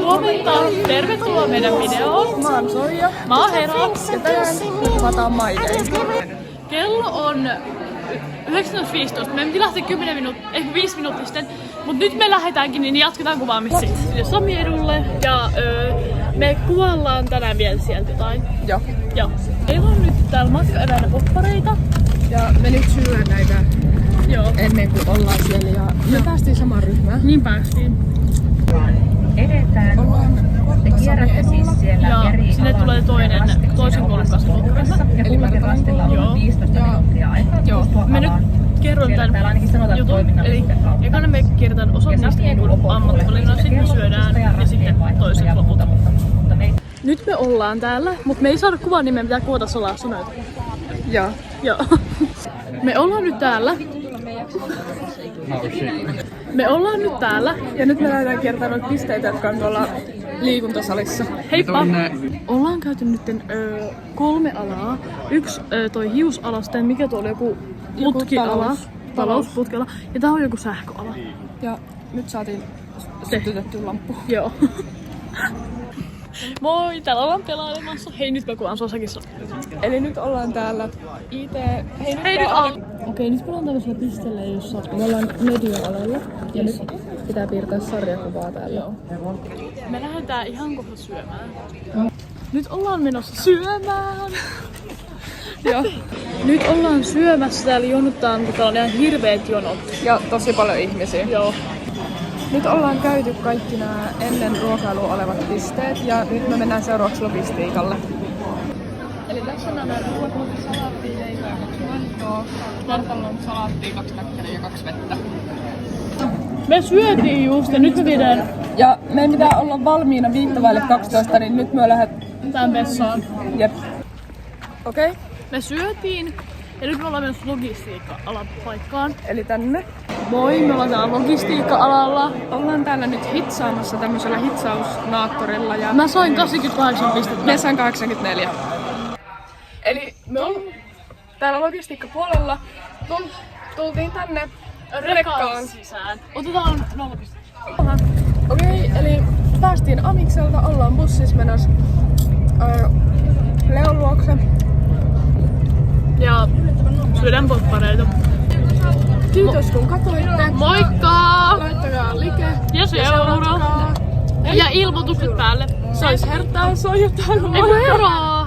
Huomenta! Tervetuloa meidän videoon! Mä oon Soija. Mä oon Hera. Ja tänään kuvataan Maidei. Kello on 19.15. Me piti lähteä 5 minuuttia sitten. Mut nyt me lähdetäänkin, niin jatketaan kuvaamista sinne Samiedulle. Ja me kuvaillaan tänään vielä sieltä jotain. Joo. Joo. Meillä on nyt täällä matkaeväänä poppareita. Ja me nyt syödään näitä ennen kuin ollaan siellä. Ja me päästiin samaan ryhmään. Niin päästiin. Edetään. Te kierrätte siis siellä Ja eri sinne tulee toisen kolkkaisen ryhmä. ja kullakin rastilla on 15 minuuttia aikaa. Joo. Me nyt kerron tän jutun. Eli ekana me kierretään osa niistä ammattivalinnoista, sitten me syödään ja sitten toiset loput. Nyt me ollaan täällä, mutta me ei saada kuvaa, niin meidän pitää kuvata solaa sanoita. Joo. Joo. Me ollaan nyt täällä. Me ollaan nyt täällä. Ja nyt me lähdetään kiertämään noita pisteitä, jotka on tuolla liikuntasalissa. Heippa! Ollaan käyty nyt 3 alaa. Yksi toi hiusala, sitten mikä tuo oli joku putkiala. Talousputkela. Ja tää on joku sähköala. Ja nyt saatiin sytytetty lamppu. Joo. Moi, täällä ollaan pelailemassa. Hei, nyt mä kuvaan Sosakissa. Eli nyt ollaan täällä Hei, nyt on! Okei, nyt me ollaan tämmöisellä pisteellä, jossa Me ollaan media-alalla ja nyt pitää piirtää sarjakuvaa täällä. me lähdetään ihan kohta syömään. Nyt ollaan menossa syömään! Joo. Nyt ollaan syömässä, täällä jonottaan, mutta on ihan hirveet jonot. Ja tosi paljon ihmisiä. Joo. Nyt ollaan käyty kaikki nämä ennen ruokailua olevat pisteet ja nyt me mennään seuraavaksi logistiikalle. Eli tässä on nämä salaattia, leipää, 2 maitoa, vartalon salaattia, 2 näkkäriä ja 2 vettä. Me syötiin just ja nyt me viedään Ja meidän pitää olla valmiina 5:12, niin nyt me tämän vessaan. Jep. Okei. Me syötiin ja nyt me ollaan menossa logistiikka-alan paikkaan. Eli tänne. Moi, me ollaan täällä logistiikka-alalla. Ollaan täällä nyt hitsaamassa tämmöisellä hitsausnaattorilla ja Mä sain 88 pistettä. me sain 84. Eli me ollaan täällä logistiikkapuolella. Tultiin tänne rekkaan. sisään. Otetaan 0 pistettä. Okei, eli päästiin Amikselta, ollaan bussissa menossa Leon luokse. Ja syödään poppareita. Kiitos kun katsoitte. Moikka! Laittakaa like. Ja seura. Ja ilmoitukset päälle. Sais hertaa, Soija täällä. Ei kun Hera!